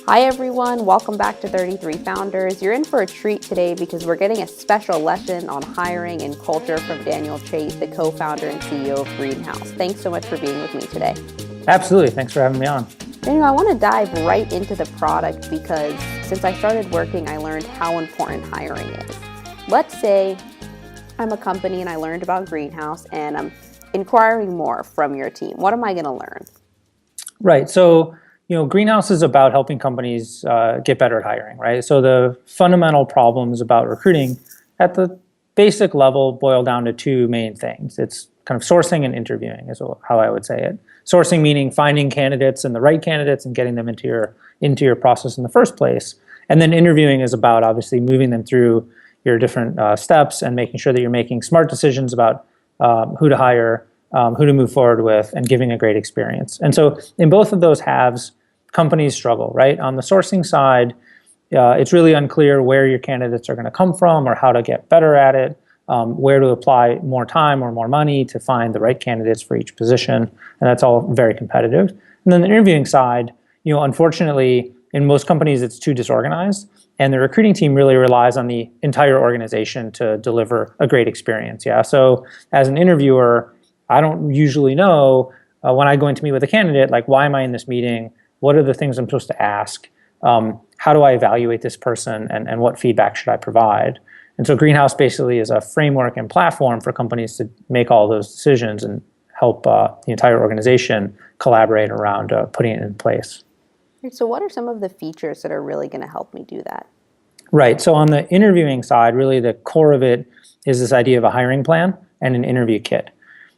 Hi everyone, welcome back to 33 Founders. You're in for a treat today because we're getting a special lesson on hiring and culture from Daniel Chait, the co-founder and CEO of Greenhouse. Thanks so much for being with me today. Absolutely, thanks for having me on. Daniel, I want to dive right into the product because since I started working, I learned how important hiring is. Let's say I'm a company and I learned about Greenhouse and I'm inquiring more from your team. What am I going to learn? Right, so Greenhouse is about helping companies get better at hiring, right? So the fundamental problems about recruiting at the basic level boil down to two main things. It's kind of sourcing and interviewing is how I would say it. Sourcing meaning finding candidates and the right candidates and getting them into your process in the first place. And then interviewing is about obviously moving them through your different steps and making sure that you're making smart decisions about who to hire, who to move forward with, and giving a great experience. And so in both of those halves, companies struggle, right? On the sourcing side, it's really unclear where your candidates are going to come from or how to get better at it, where to apply more time or more money to find the right candidates for each position. And that's all very competitive. And then the interviewing side, unfortunately, in most companies, it's too disorganized. And the recruiting team really relies on the entire organization to deliver a great experience. Yeah. So as an interviewer, I don't usually know when I go in to meet with a candidate, like, why am I in this meeting? What are the things I'm supposed to ask? How do I evaluate this person? And what feedback should I provide? And so Greenhouse basically is a framework and platform for companies to make all those decisions and help the entire organization collaborate around putting it in place. So what are some of the features that are really going to help me do that? Right. So on the interviewing side, really the core of it is this idea of a hiring plan and an interview kit.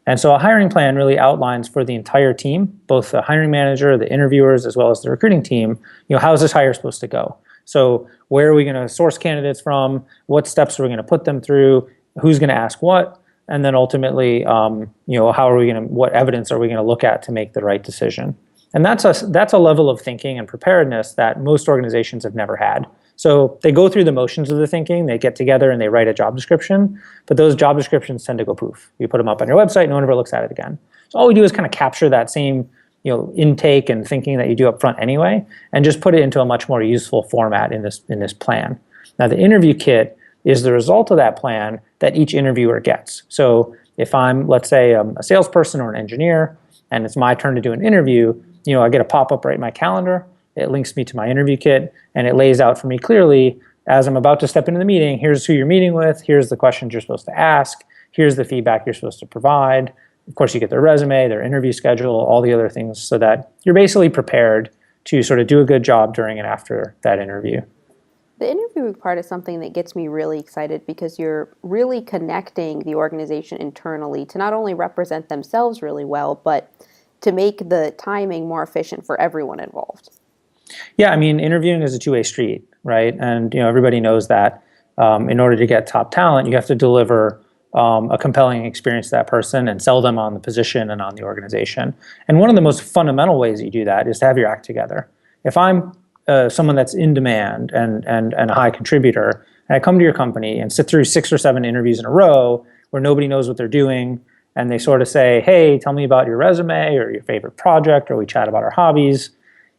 And so a hiring plan really outlines for the entire team, both the hiring manager, the interviewers, as well as the recruiting team, how is this hire supposed to go? So where are we going to source candidates from? What steps are we going to put them through? Who's going to ask what? And then ultimately, what evidence are we going to look at to make the right decision? And that's a level of thinking and preparedness that most organizations have never had. So they go through the motions of the thinking, they get together and they write a job description, but those job descriptions tend to go poof. You put them up on your website, no one ever looks at it again. So all we do is kind of capture that same intake and thinking that you do up front anyway, and just put it into a much more useful format in this plan. Now the interview kit is the result of that plan that each interviewer gets. So if I'm, let's say, a salesperson or an engineer, and it's my turn to do an interview, I get a pop-up right in my calendar. It links me to my interview kit, and it lays out for me clearly, as I'm about to step into the meeting, here's who you're meeting with, here's the questions you're supposed to ask, here's the feedback you're supposed to provide. Of course, you get their resume, their interview schedule, all the other things, so that you're basically prepared to sort of do a good job during and after that interview. The interviewing part is something that gets me really excited because you're really connecting the organization internally to not only represent themselves really well, but to make the timing more efficient for everyone involved. Yeah, I mean, interviewing is a two-way street, right? And everybody knows that in order to get top talent, you have to deliver a compelling experience to that person and sell them on the position and on the organization. And one of the most fundamental ways you do that is to have your act together. If I'm someone that's in demand and a high contributor, and I come to your company and sit through 6 or 7 interviews in a row where nobody knows what they're doing, and they sort of say, hey, tell me about your resume or your favorite project, or we chat about our hobbies,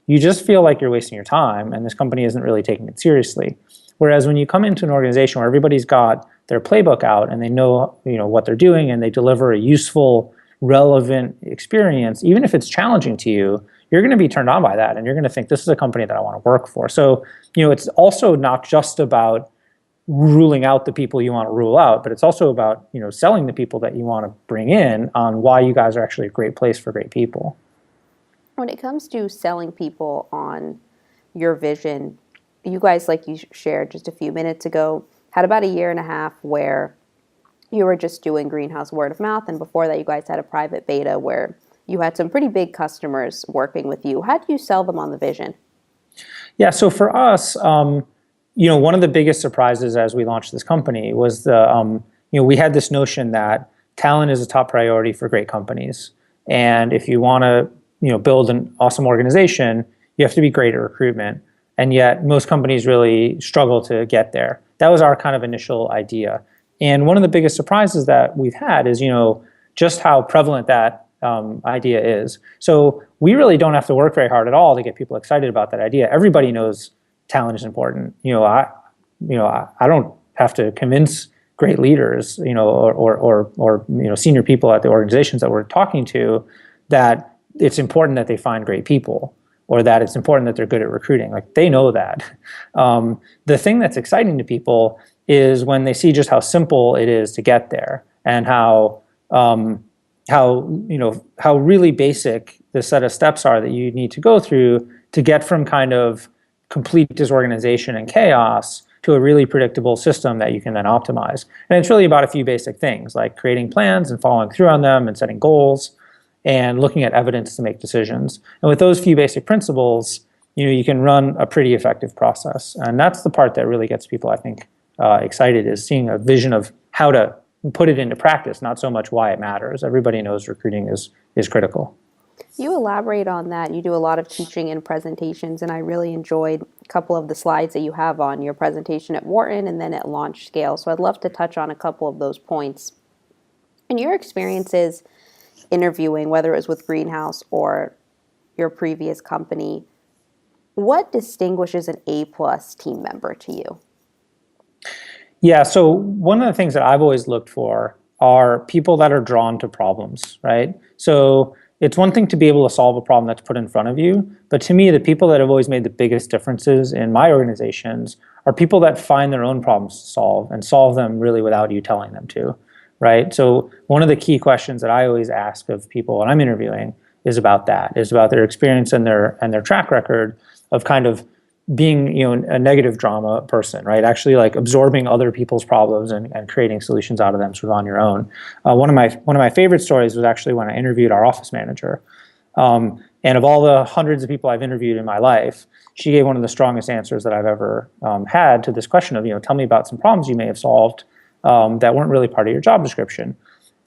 you just feel like you're wasting your time, and this company isn't really taking it seriously. Whereas when you come into an organization where everybody's got their playbook out and they know, what they're doing, and they deliver a useful, relevant experience, even if it's challenging to you, you're going to be turned on by that, and you're going to think, this is a company that I want to work for. So, it's also not just about ruling out the people you want to rule out, but it's also about, selling the people that you want to bring in on why you guys are actually a great place for great people. When it comes to selling people on your vision, you guys, like you shared just a few minutes ago, had about 1.5 years where you were just doing Greenhouse word of mouth. And before that, you guys had a private beta where you had some pretty big customers working with you. How do you sell them on the vision? Yeah, so for us, one of the biggest surprises as we launched this company was we had this notion that talent is a top priority for great companies. And if you want to build an awesome organization, you have to be great at recruitment. And yet most companies really struggle to get there. That was our kind of initial idea. And one of the biggest surprises that we've had is, just how prevalent that idea is. So we really don't have to work very hard at all to get people excited about that idea. Everybody knows talent is important. I don't have to convince great leaders, or senior people at the organizations that we're talking to, that it's important that they find great people, or that it's important that they're good at recruiting. Like, they know that. The thing that's exciting to people is when they see just how simple it is to get there, and how really basic the set of steps are that you need to go through to get from kind of complete disorganization and chaos to a really predictable system that you can then optimize. And it's really about a few basic things, like creating plans and following through on them and setting goals and looking at evidence to make decisions. And with those few basic principles, you can run a pretty effective process. And that's the part that really gets people, I think, excited, is seeing a vision of how to put it into practice, not so much why it matters. Everybody knows recruiting is critical. You elaborate on that. You do a lot of teaching and presentations, and I really enjoyed a couple of the slides that you have on your presentation at Wharton and then at Launch Scale. So I'd love to touch on a couple of those points. In your experiences interviewing, whether it was with Greenhouse or your previous company, what distinguishes an A-plus team member to you? Yeah, so one of the things that I've always looked for are people that are drawn to problems, right? So it's one thing to be able to solve a problem that's put in front of you, but to me, the people that have always made the biggest differences in my organizations are people that find their own problems to solve and solve them really without you telling them to, right? So one of the key questions that I always ask of people when I'm interviewing is about that, is about their experience and their track record of kind of being a negative drama person, right? Actually, like, absorbing other people's problems and creating solutions out of them sort of on your own. One of my favorite stories was actually when I interviewed our office manager. And of all the hundreds of people I've interviewed in my life, she gave one of the strongest answers that I've ever had to this question of, tell me about some problems you may have solved that weren't really part of your job description.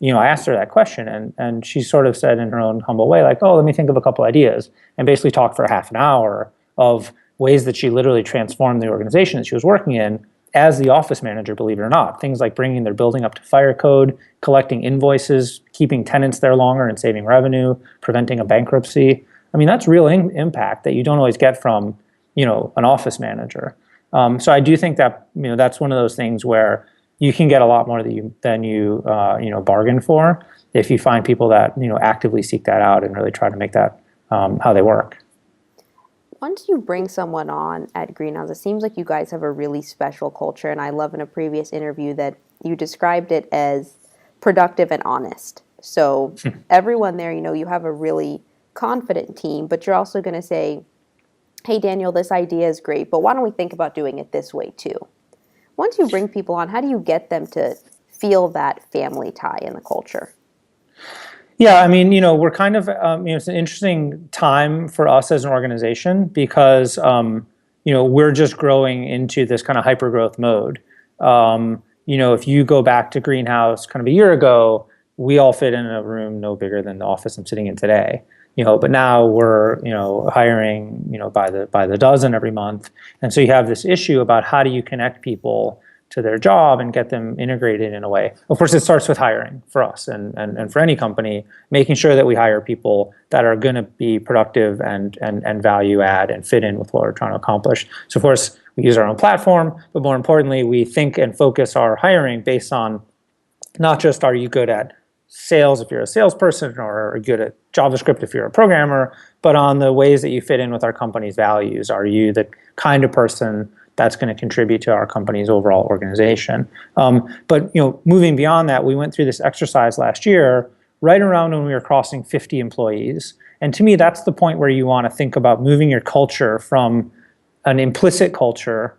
I asked her that question, and she sort of said in her own humble way, like, oh, let me think of a couple ideas, and basically talked for half an hour of ways that she literally transformed the organization that she was working in as the office manager, believe it or not. Things like bringing their building up to fire code, collecting invoices, keeping tenants there longer and saving revenue, preventing a bankruptcy. I mean, that's real impact that you don't always get from, an office manager. So I do think that, that's one of those things where you can get a lot more than you bargain for if you find people that, actively seek that out and really try to make that how they work. Once you bring someone on at Greenhouse, it seems like you guys have a really special culture, and I love in a previous interview that you described it as productive and honest. So everyone there, you have a really confident team, but you're also going to say, hey, Daniel, this idea is great, but why don't we think about doing it this way too? Once you bring people on, how do you get them to feel that family tie in the culture? Yeah, I mean, we're kind of, it's an interesting time for us as an organization because, we're just growing into this kind of hyper-growth mode. If you go back to Greenhouse kind of a year ago, we all fit in a room no bigger than the office I'm sitting in today. But now we're, hiring, by the dozen every month. And so you have this issue about how do you connect people to their job and get them integrated in a way. Of course, it starts with hiring for us and for any company, making sure that we hire people that are going to be productive and value add and fit in with what we're trying to accomplish. So of course, we use our own platform, but more importantly, we think and focus our hiring based on not just are you good at sales if you're a salesperson or are good at JavaScript if you're a programmer, but on the ways that you fit in with our company's values. Are you the kind of person that's going to contribute to our company's overall organization? But moving beyond that, we went through this exercise last year, right around when we were crossing 50 employees. And to me, that's the point where you want to think about moving your culture from an implicit culture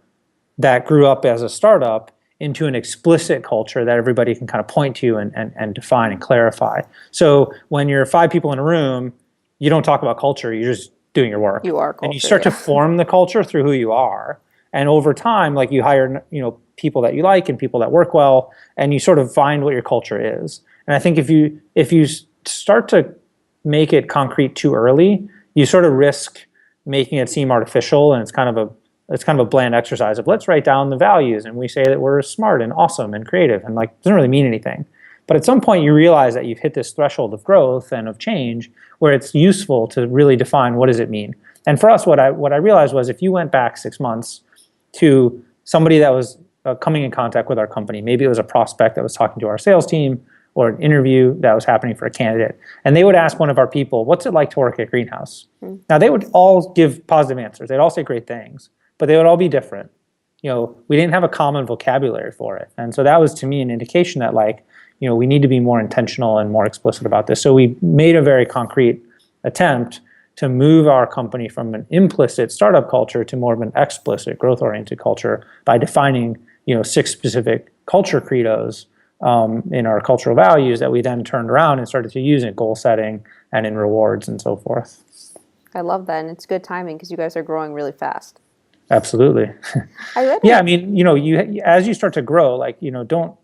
that grew up as a startup into an explicit culture that everybody can kind of point to and define and clarify. So when you're 5 people in a room, you don't talk about culture, you're just doing your work. You are culture, and you start to form the culture through who you are. And over time, like, you hire, people that you like and people that work well, and you sort of find what your culture is. And I think if you start to make it concrete too early, you sort of risk making it seem artificial, and it's kind of a bland exercise of let's write down the values and we say that we're smart and awesome and creative, and like, it doesn't really mean anything. But at some point you realize that you've hit this threshold of growth and of change where it's useful to really define what does it mean. And for us, what I realized was if you went back 6 months to somebody that was coming in contact with our company, maybe it was a prospect that was talking to our sales team or an interview that was happening for a candidate, and they would ask one of our people, what's it like to work at Greenhouse? Now they would all give positive answers. They'd all say great things, but they would all be different. We didn't have a common vocabulary for it. And so that was to me an indication that we need to be more intentional and more explicit about this. So we made a very concrete attempt to move our company from an implicit startup culture to more of an explicit growth-oriented culture by defining 6 specific culture credos in our cultural values that we then turned around and started to use in goal setting and in rewards and so forth. I love that, and it's good timing because you guys are growing really fast. Absolutely. I read Yeah, I mean, as you start to grow, don't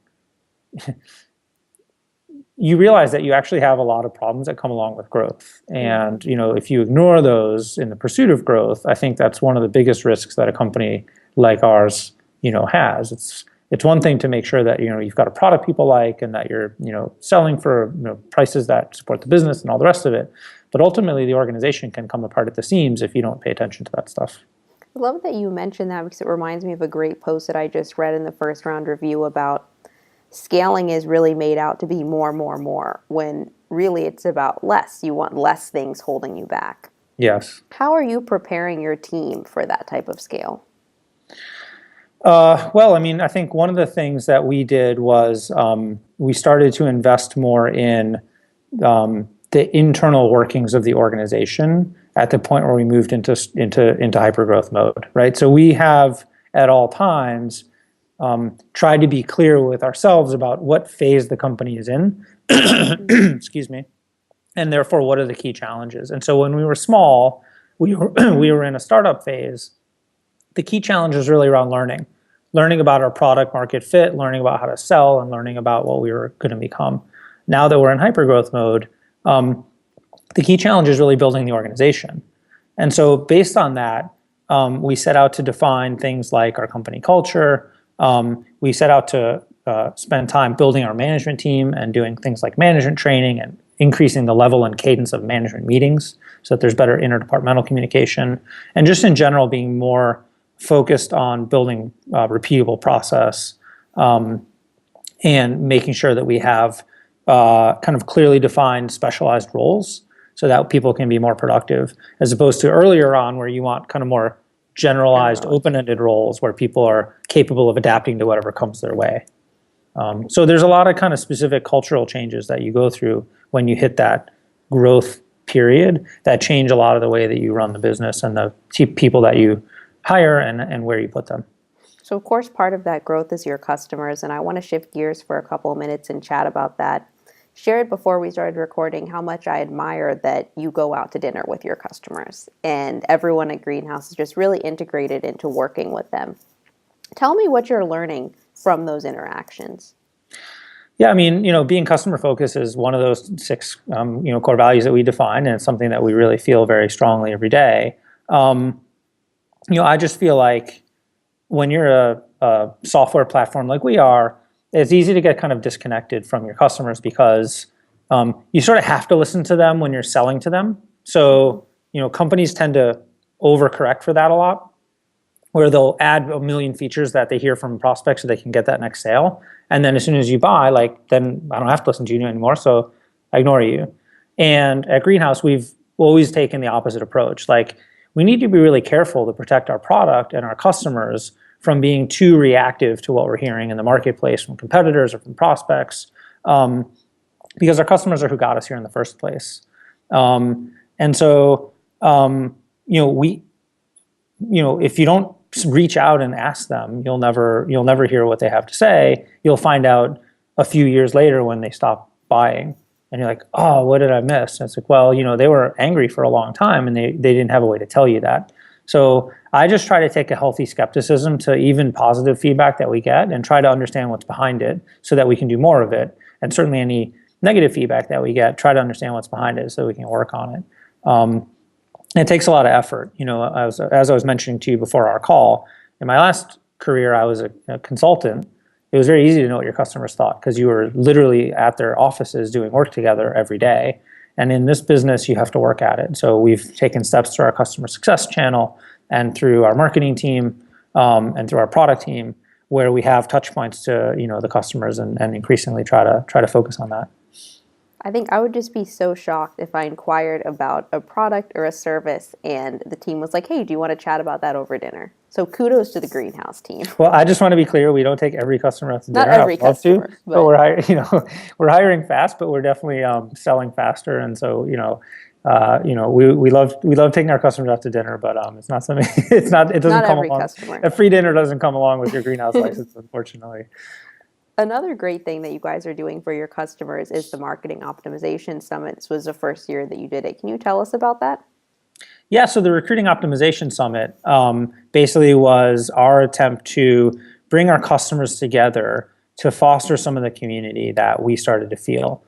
you realize that you actually have a lot of problems that come along with growth. And, if you ignore those in the pursuit of growth, I think that's one of the biggest risks that a company like ours, has. It's one thing to make sure that, you've got a product people like and that you're, selling for prices that support the business and all the rest of it. But ultimately, the organization can come apart at the seams if you don't pay attention to that stuff. I love that you mentioned that because it reminds me of a great post that I just read in the first round review about scaling is really made out to be more, when really it's about less. You want less things holding you back. Yes. How are you preparing your team for that type of scale? Well, I mean, I think one of the things that we did was we started to invest more in the internal workings of the organization at the point where we moved into hypergrowth mode, right? So we have at all times tried to be clear with ourselves about what phase the company is in, excuse me, and therefore what are the key challenges. And so when we were small, we were in a startup phase. The key challenge was really around learning about our product market fit, learning about how to sell, and learning about what we were going to become. Now that we're in hypergrowth mode, the key challenge is really building the organization. And so based on that, we set out to define things like our company culture. We set out to spend time building our management team and doing things like management training and increasing the level and cadence of management meetings so that there's better interdepartmental communication, and just in general being more focused on building a repeatable process and making sure that we have kind of clearly defined specialized roles so that people can be more productive, as opposed to earlier on where you want kind of more generalized, open-ended roles where people are capable of adapting to whatever comes their way. So there's a lot of kind of specific cultural changes that you go through when you hit that growth period that change a lot of the way that you run the business and the people that you hire and where you put them. So of course, part of that growth is your customers, and I want to shift gears for a couple of minutes and chat about that. Shared before we started recording how much I admire that you go out to dinner with your customers, and everyone at Greenhouse is just really integrated into working with them. Tell me what you're learning from those interactions. Yeah, I mean, being customer focused is one of those 6, core values that we define, and it's something that we really feel very strongly every day. I just feel like when you're a software platform like we are, it's easy to get kind of disconnected from your customers because you sort of have to listen to them when you're selling to them. So, companies tend to overcorrect for that a lot, where they'll add a million features that they hear from prospects so they can get that next sale. And then as soon as you buy, then I don't have to listen to you anymore, so I ignore you. And at Greenhouse, we've always taken the opposite approach. We need to be really careful to protect our product and our customers from being too reactive to what we're hearing in the marketplace from competitors or from prospects, because our customers are who got us here in the first place. And so, if you don't reach out and ask them, you'll never hear what they have to say. You'll find out a few years later when they stop buying. And you're like, oh, what did I miss? And it's like, well, they were angry for a long time and they didn't have a way to tell you that. So I just try to take a healthy skepticism to even positive feedback that we get and try to understand what's behind it so that we can do more of it. And certainly any negative feedback that we get, try to understand what's behind it so we can work on it. And it takes a lot of effort. As I was mentioning to you before our call, in my last career, I was a consultant. it was very easy to know what your customers thought because you were literally at their offices doing work together every day. And in this business, you have to work at it. So we've taken steps through our customer success channel and through our marketing team and through our product team, where we have touch points to the customers and increasingly try to focus on that. I think I would just be so shocked if I inquired about a product or a service and the team was like, hey, do you want to chat about that over dinner? So kudos to the greenhouse team. Well, I just want to be clear, we don't take every customer out to dinner. Not every customer. But we're hiring fast, but we're definitely selling faster. And so, we love taking our customers out to dinner, but it's not something, it doesn't not come every along. Customer. A free dinner doesn't come along with your greenhouse license, unfortunately. Another great thing that you guys are doing for your customers is the Marketing Optimization Summit. This was the first year that you did it. Can you tell us about that? Yeah, so the Recruiting Optimization Summit basically was our attempt to bring our customers together to foster some of the community that we started to feel.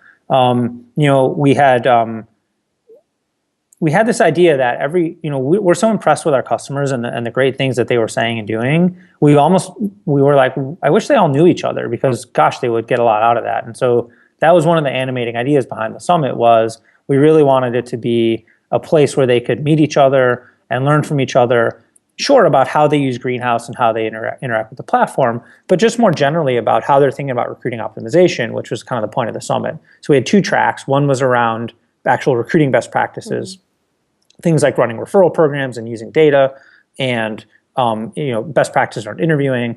We had this idea that we're so impressed with our customers and the great things that they were saying and doing. We were like, I wish they all knew each other because, gosh, they would get a lot out of that. And so that was one of the animating ideas behind the summit was we really wanted it to be a place where they could meet each other and learn from each other, sure, about how they use Greenhouse and how they interact with the platform, but just more generally about how they're thinking about recruiting optimization, which was kind of the point of the summit. So we had 2 tracks. One was around actual recruiting best practices, things like running referral programs and using data, and best practices around interviewing.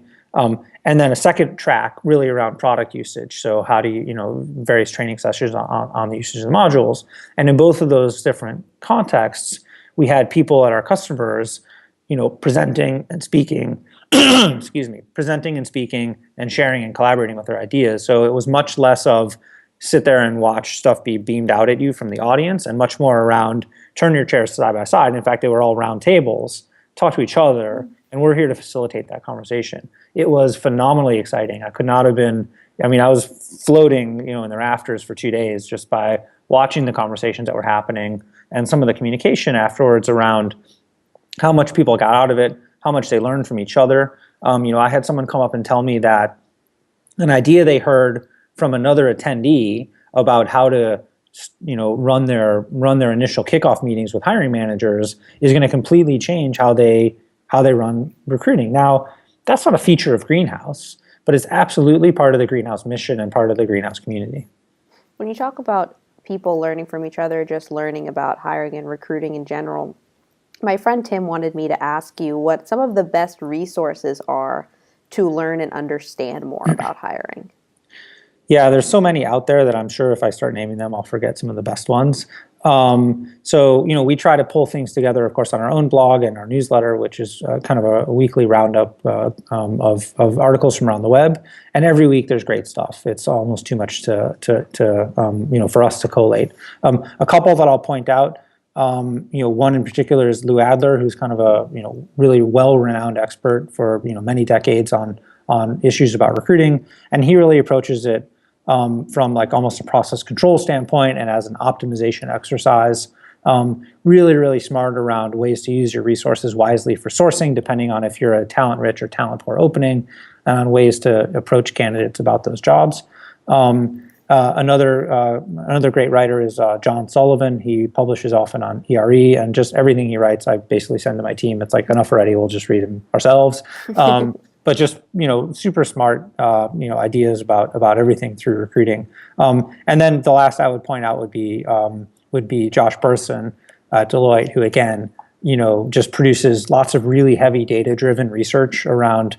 And then a second track really around product usage. So how do you, various training sessions on the usage of the modules. And in both of those different contexts, we had people at our customers, presenting and speaking, presenting and speaking and sharing and collaborating with their ideas. So it was much less of sit there and watch stuff be beamed out at you from the audience and much more around turn your chairs side by side. In fact, they were all round tables, talk to each other, and we're here to facilitate that conversation. It was phenomenally exciting. I could not have been, I was floating, in the rafters for 2 days just by watching the conversations that were happening and some of the communication afterwards around how much people got out of it, how much they learned from each other. I had someone come up and tell me that an idea they heard from another attendee about how to run their initial kickoff meetings with hiring managers is going to completely change how they run recruiting. Now, that's not a feature of Greenhouse, but it's absolutely part of the Greenhouse mission and part of the Greenhouse community. When you talk about people learning from each other, just learning about hiring and recruiting in general, my friend Tim wanted me to ask you what some of the best resources are to learn and understand more about hiring. Yeah, there's so many out there that I'm sure if I start naming them, I'll forget some of the best ones. We try to pull things together, of course, on our own blog and our newsletter, which is kind of a weekly roundup of articles from around the web. And every week there's great stuff. It's almost too much for us to collate. A couple that I'll point out. One in particular is Lou Adler, who's kind of a really well-renowned expert for many decades on issues about recruiting, and he really approaches it from like almost a process control standpoint and as an optimization exercise. Really, really smart around ways to use your resources wisely for sourcing, depending on if you're a talent-rich or talent-poor opening, and on ways to approach candidates about those jobs. Another great writer is John Sullivan. He publishes often on ERE, and just everything he writes, I basically send to my team. It's like enough already. We'll just read them ourselves. But just super smart ideas about everything through recruiting. And then the last I would point out would be Josh Burson at Deloitte, who again just produces lots of really heavy data-driven research around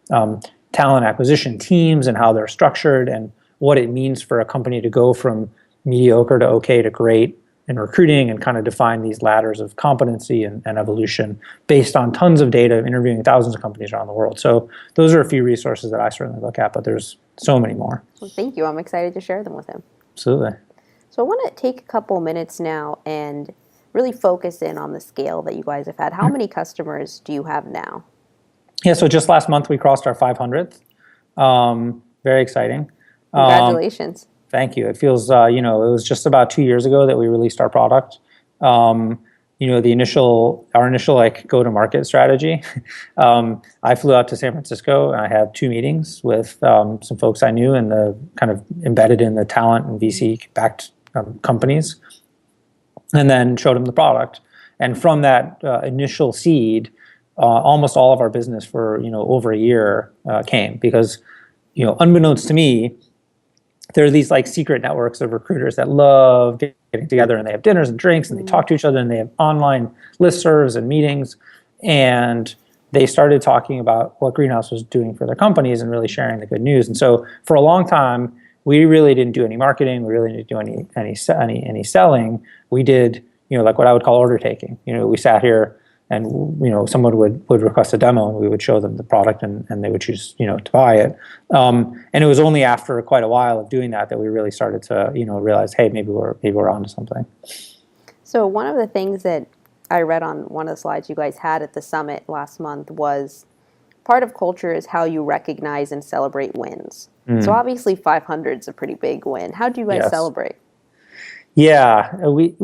talent acquisition teams and how they're structured and what it means for a company to go from mediocre to okay to great in recruiting, and kind of define these ladders of competency and evolution based on tons of data, interviewing thousands of companies around the world. So those are a few resources that I certainly look at, but there's so many more. Well, thank you. I'm excited to share them with him. Absolutely. So I want to take a couple minutes now and really focus in on the scale that you guys have had. How many customers do you have now? Yeah, so just last month we crossed our 500th. Very exciting. our initial like go-to-market strategy, I flew out to San Francisco and I had 2 meetings with some folks I knew in the kind of embedded in the talent and VC-backed companies, and then showed them the product. And from that initial seed, almost all of our business for over a year came because unbeknownst to me, there are these like secret networks of recruiters that love getting together, and they have dinners and drinks and they talk to each other, and they have online listservs and meetings. And they started talking about what Greenhouse was doing for their companies and really sharing the good news. And so for a long time, we really didn't do any marketing. We really didn't do any selling. We did like what I would call order taking. We sat here and someone would request a demo, and we would show them the product, and they would choose to buy it. And it was only after quite a while of doing that we really started to realize, hey, maybe we're onto something. So one of the things that I read on one of the slides you guys had at the summit last month was part of culture is how you recognize and celebrate wins. So obviously 500 is a pretty big win. How do you guys celebrate? Yeah, we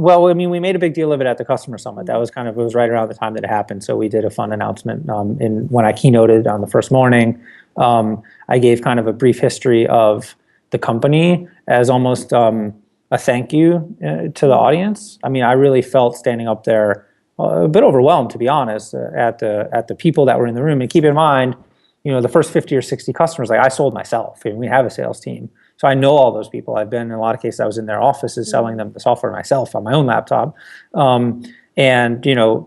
made a big deal of it at the customer summit. That was it was right around the time that it happened. So we did a fun announcement when I keynoted on the first morning. I gave kind of a brief history of the company as almost a thank you to the audience. I mean, I really felt standing up there a bit overwhelmed, to be honest, at the people that were in the room. And keep in mind, the first 50 or 60 customers, like I sold myself. I mean, we have a sales team. So I know all those people. I've been, in a lot of cases, I was in their offices selling them the software myself on my own laptop. And,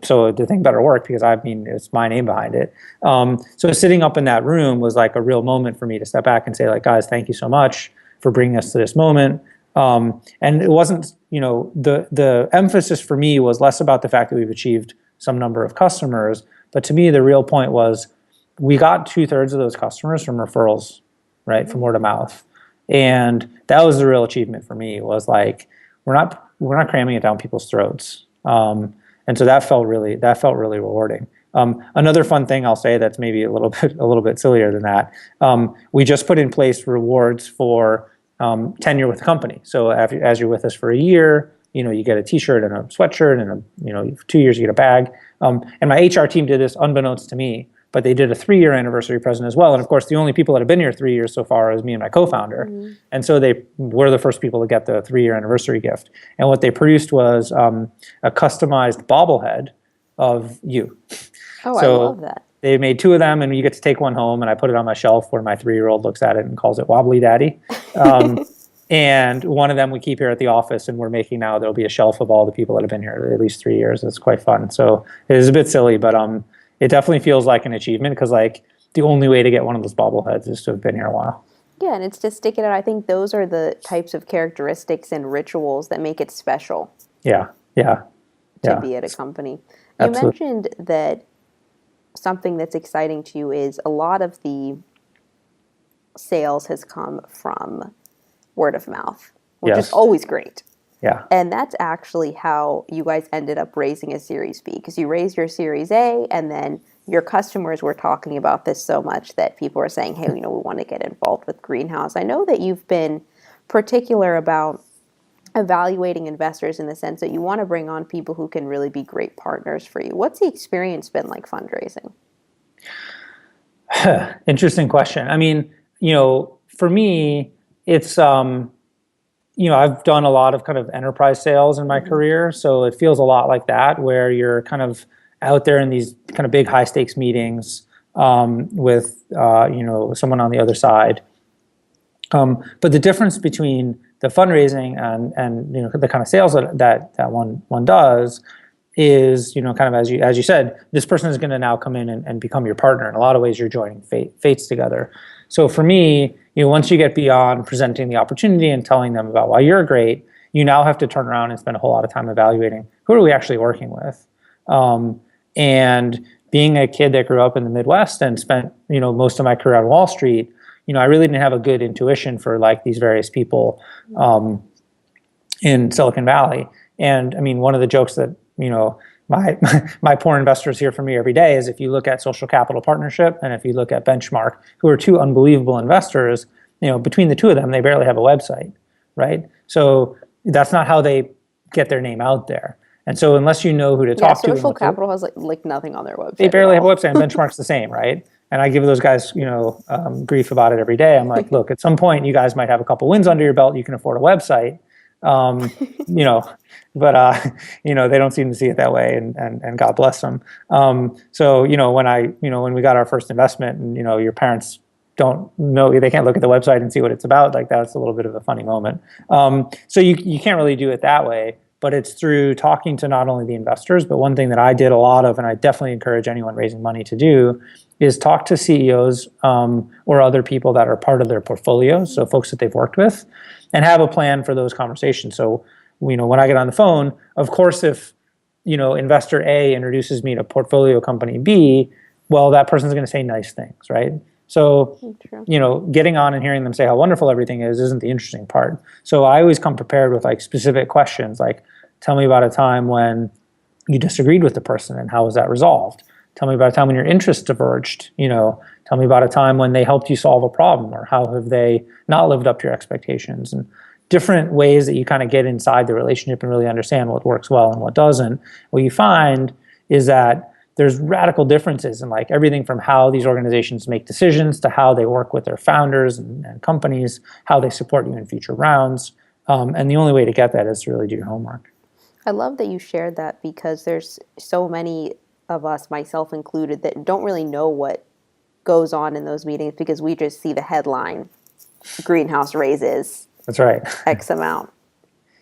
so the thing better work because it's my name behind it. So sitting up in that room was like a real moment for me to step back and say, like, guys, thank you so much for bringing us to this moment. And it wasn't, the emphasis for me was less about the fact that we've achieved some number of customers, but to me, the real point was we got 2/3 of those customers from referrals, right, from word of mouth. And that was the real achievement for me, was like, we're not cramming it down people's throats. And so that felt really rewarding. Another fun thing I'll say that's maybe a little bit sillier than that. We just put in place rewards for tenure with the company. So as you're with us for a year, you get a T-shirt and a sweatshirt, and 2 years you get a bag. And my HR team did this unbeknownst to me, but they did a 3-year anniversary present as well. And of course, the only people that have been here 3 years so far is me and my co-founder. And so they were the first people to get the 3-year anniversary gift. And what they produced was a customized bobblehead of you. Oh, so I love that. They made 2 of them, and you get to take one home, and I put it on my shelf where my 3-year-old looks at it and calls it Wobbly Daddy. And one of them we keep here at the office, and we're making now, there'll be a shelf of all the people that have been here at least 3 years. It's quite fun. So it is a bit silly, but it definitely feels like an achievement, because like the only way to get one of those bobbleheads is to have been here a while. Yeah, and it's just sticking out. I think those are the types of characteristics and rituals that make it special. Yeah. To be at a company. Absolutely. You mentioned that something that's exciting to you is a lot of the sales has come from word of mouth, which is always great. Yeah. And that's actually how you guys ended up raising a Series B, because you raised your Series A, and then your customers were talking about this so much that people are saying, hey, we want to get involved with Greenhouse. I know that you've been particular about evaluating investors in the sense that you want to bring on people who can really be great partners for you. What's the experience been like fundraising? Interesting question. I mean, for me, it's, I've done a lot of kind of enterprise sales in my career. So it feels a lot like that, where you're kind of out there in these kind of big high stakes meetings with, someone on the other side. But the difference between the fundraising and the kind of sales that one does is, kind of as you said, this person is going to now come in and become your partner. In a lot of ways, you're joining fates together. So for me, once you get beyond presenting the opportunity and telling them about why you're great, you now have to turn around and spend a whole lot of time evaluating who are we actually working with. And being a kid that grew up in the Midwest and spent most of my career on Wall Street, I really didn't have a good intuition for like these various people in Silicon Valley. And I mean, one of the jokes that my poor investors hear from me every day is, if you look at Social Capital Partnership and if you look at Benchmark, who are 2 unbelievable investors, between the 2 of them, they barely have a website, right? So that's not how they get their name out there. And so unless you know who to Yeah, talk to, and social what to, capital has like nothing on their website. they at barely have a all. website, and benchmark's the same, right? And I give those guys, grief about it every day. I'm like, look, at some point, you guys might have a couple wins under your belt. You can afford a website, um, you know, but they don't seem to see it that way, and God bless them. So when we got our first investment, and your parents don't know, they can't look at the website and see what it's about. Like, that's a little bit of a funny moment. So you can't really do it that way. But it's through talking to not only the investors, but one thing that I did a lot of, and I definitely encourage anyone raising money to do, is talk to CEOs or other people that are part of their portfolios, so folks that they've worked with, and have a plan for those conversations. So, when I get on the phone, of course, if investor A introduces me to portfolio company B, well, that person's going to say nice things, right? So, True. getting on and hearing them say how wonderful everything is isn't the interesting part. So I always come prepared with like specific questions, like, tell me about a time when you disagreed with the person and how was that resolved? Tell me about a time when your interests diverged. Tell me about a time when they helped you solve a problem, or how have they not lived up to your expectations, and different ways that you kind of get inside the relationship and really understand what works well and what doesn't. What you find is that there's radical differences in like everything from how these organizations make decisions to how they work with their founders and companies, how they support you in future rounds. And the only way to get that is to really do your homework. I love that you shared that, because there's so many of us, myself included, that don't really know what goes on in those meetings because we just see the headline, greenhouse raises That's right. X amount.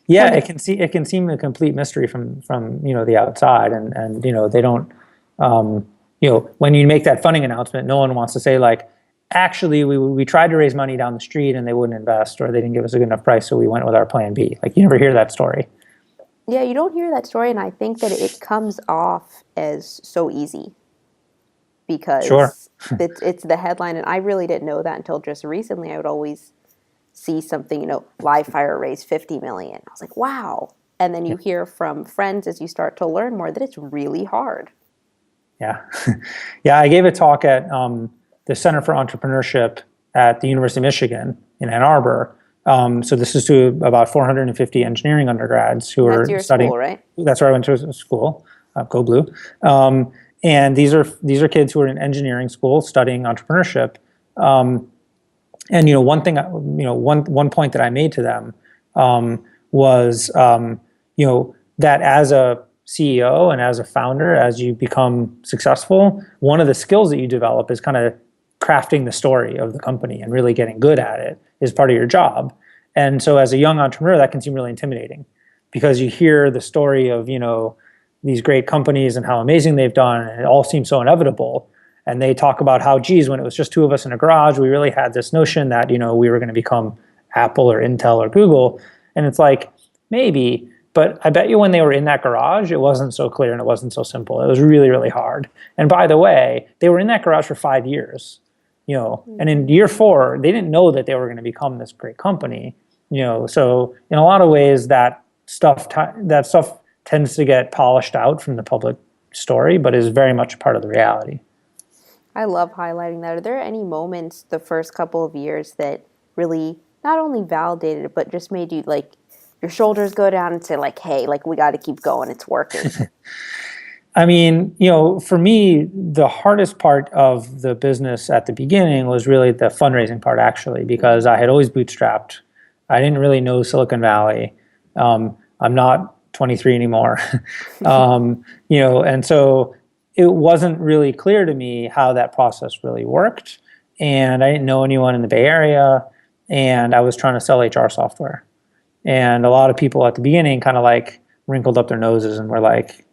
Yeah, it can seem a complete mystery from the outside, and they don't when you make that funding announcement, no one wants to say like, actually we tried to raise money down the street and they wouldn't invest, or they didn't give us a good enough price, so we went with our plan B. Like, you never hear that story. Yeah, you don't hear that story, and I think that it comes off as so easy Sure. because it's the headline, and I really didn't know that until just recently. I would always see something, live fire raised 50 million. I was like, wow. And then you hear from friends as you start to learn more that it's really hard. Yeah. Yeah, I gave a talk at the Center for Entrepreneurship at the University of Michigan in Ann Arbor. So this is to about 450 engineering undergrads who That's are your studying. school, right? That's where I went to school. Go Blue. And these are kids who are in engineering school studying entrepreneurship. And one thing, one point that I made to them was that as a CEO and as a founder, as you become successful, one of the skills that you develop is kind of crafting the story of the company, and really getting good at it is part of your job. And so as a young entrepreneur, that can seem really intimidating, because you hear the story of these great companies and how amazing they've done, and it all seems so inevitable. And they talk about how, geez, when it was just two of us in a garage, we really had this notion that we were going to become Apple or Intel or Google. And it's like, maybe, but I bet you when they were in that garage, it wasn't so clear and it wasn't so simple. It was really, really hard. And by the way, they were in that garage for 5 years, and in year 4, they didn't know that they were going to become this great company. So in a lot of ways, that stuff tends to get polished out from the public story, but is very much a part of the reality. I love highlighting that. Are there any moments the first couple of years that really not only validated it, but just made you like your shoulders go down and say like, hey, like we got to keep going. It's working. I mean, for me, the hardest part of the business at the beginning was really the fundraising part, actually, because I had always bootstrapped. I didn't really know Silicon Valley. I'm not 23 anymore. And so it wasn't really clear to me how that process really worked. And I didn't know anyone in the Bay Area, and I was trying to sell HR software. And a lot of people at the beginning kind of like wrinkled up their noses and were like,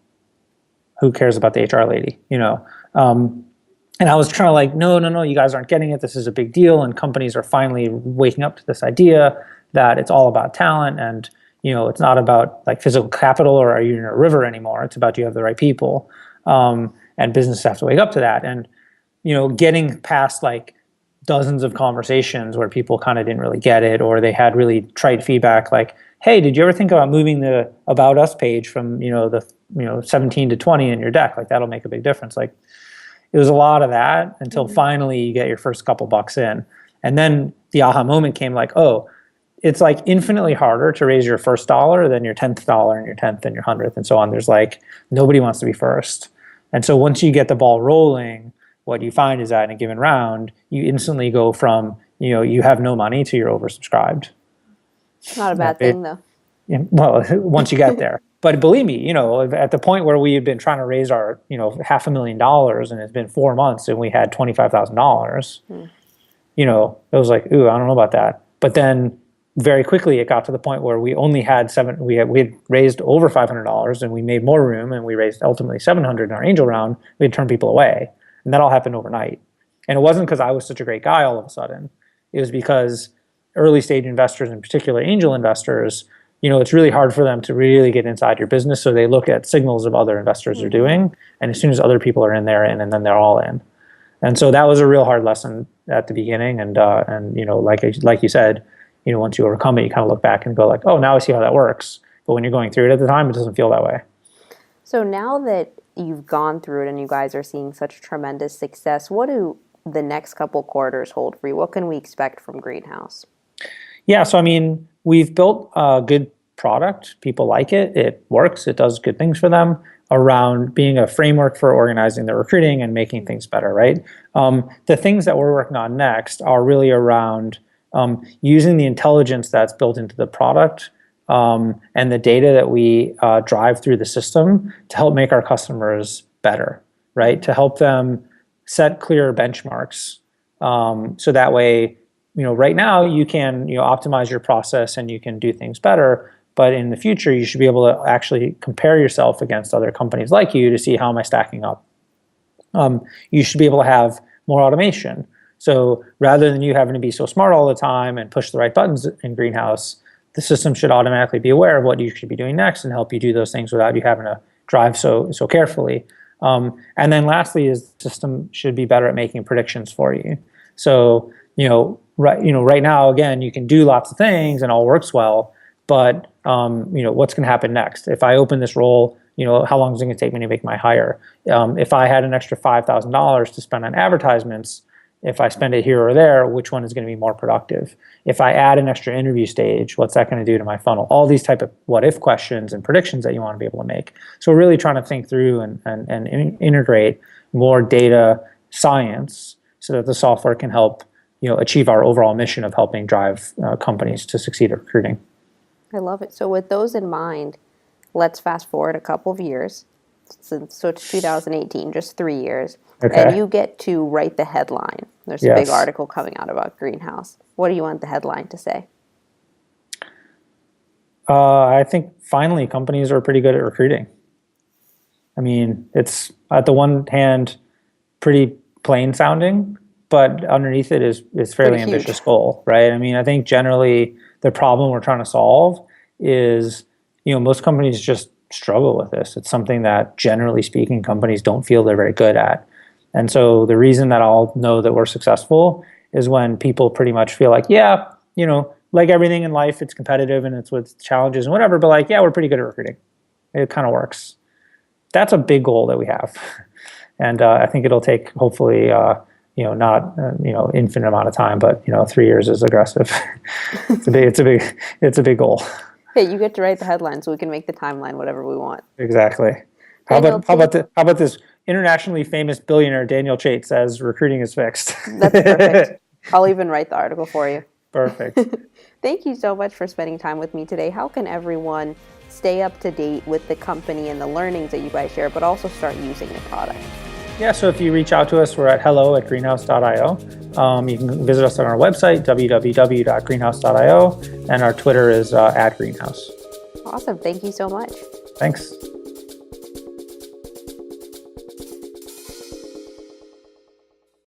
who cares about the HR lady, And I was trying to like, no, you guys aren't getting it. This is a big deal. And companies are finally waking up to this idea that it's all about talent, and, it's not about like physical capital or are you in a river anymore. It's about, do you have the right people? And businesses have to wake up to that. And, getting past like dozens of conversations where people kind of didn't really get it, or they had really trite feedback like, hey, did you ever think about moving the About Us page from, 17 to 20 in your deck? Like, that'll make a big difference. Like, it was a lot of that until finally you get your first couple bucks in. And then the aha moment came like, oh, it's like infinitely harder to raise your first dollar than your 10th dollar and your 10th and your 100th and so on. There's like, nobody wants to be first. And so once you get the ball rolling, what you find is that in a given round, you instantly go from, you have no money to you're oversubscribed. Not a bad thing though. Well, once you get there. But believe me, at the point where we had been trying to raise our, $500,000 and it's been 4 months and we had $25,000, it was like, ooh, I don't know about that. But then very quickly it got to the point where we only had we had raised over $500 and we made more room and we raised ultimately $700 in our angel round. We had turned people away. And that all happened overnight. And it wasn't because I was such a great guy all of a sudden. It was because early stage investors, in particular angel investors, it's really hard for them to really get inside your business. So they look at signals of other investors are doing. And as soon as other people are in, they're in, and then they're all in. And so that was a real hard lesson at the beginning. And like you said, once you overcome it, you kind of look back and go like, oh, now I see how that works. But when you're going through it at the time, it doesn't feel that way. So now that you've gone through it and you guys are seeing such tremendous success, what do the next couple quarters hold for you? What can we expect from Greenhouse? Yeah, so we've built a good product. People like it. It works. It does good things for them around being a framework for organizing their recruiting and making things better, right? The things that we're working on next are really around using the intelligence that's built into the product and the data that we drive through the system to help make our customers better, right? To help them set clear benchmarks. So that way, right now you can optimize your process and you can do things better. But in the future, you should be able to actually compare yourself against other companies like you to see how am I stacking up. You should be able to have more automation. So rather than you having to be so smart all the time and push the right buttons in Greenhouse, the system should automatically be aware of what you should be doing next and help you do those things without you having to drive so carefully. And then lastly is the system should be better at making predictions for you. So, right now, again, you can do lots of things and all works well, but, what's going to happen next? If I open this role, how long is it going to take me to make my hire? If I had an extra $5,000 to spend on advertisements, if I spend it here or there, which one is going to be more productive? If I add an extra interview stage, what's that going to do to my funnel? All these type of what-if questions and predictions that you want to be able to make. So we're really trying to think through and integrate more data science so that the software can help achieve our overall mission of helping drive companies to succeed at recruiting. I love it. So with those in mind, let's fast forward a couple of years. So it's 2018, just 3 years. Okay. And you get to write the headline. There's a big article coming out about Greenhouse. What do you want the headline to say? I think finally companies are pretty good at recruiting. It's at the one hand pretty plain sounding, but underneath it is fairly ambitious goal, right? I think generally the problem we're trying to solve is, most companies just struggle with this. It's something that generally speaking companies don't feel they're very good at. And so the reason that I'll know that we're successful is when people pretty much feel like, like everything in life, it's competitive and it's with challenges and whatever, but we're pretty good at recruiting. It kind of works. That's a big goal that we have. And I think it'll take hopefully, not infinite amount of time, but 3 years is aggressive. It's a big goal. Hey, you get to write the headline, so we can make the timeline whatever we want. Exactly. How about this internationally famous billionaire Daniel Chait says recruiting is fixed? That's perfect. I'll even write the article for you. Perfect. Thank you so much for spending time with me today. How can everyone stay up to date with the company and the learnings that you guys share, but also start using the product? Yeah, so if you reach out to us, we're at hello@greenhouse.io. You can visit us on our website, www.greenhouse.io, and our Twitter is @greenhouse. Awesome. Thank you so much. Thanks.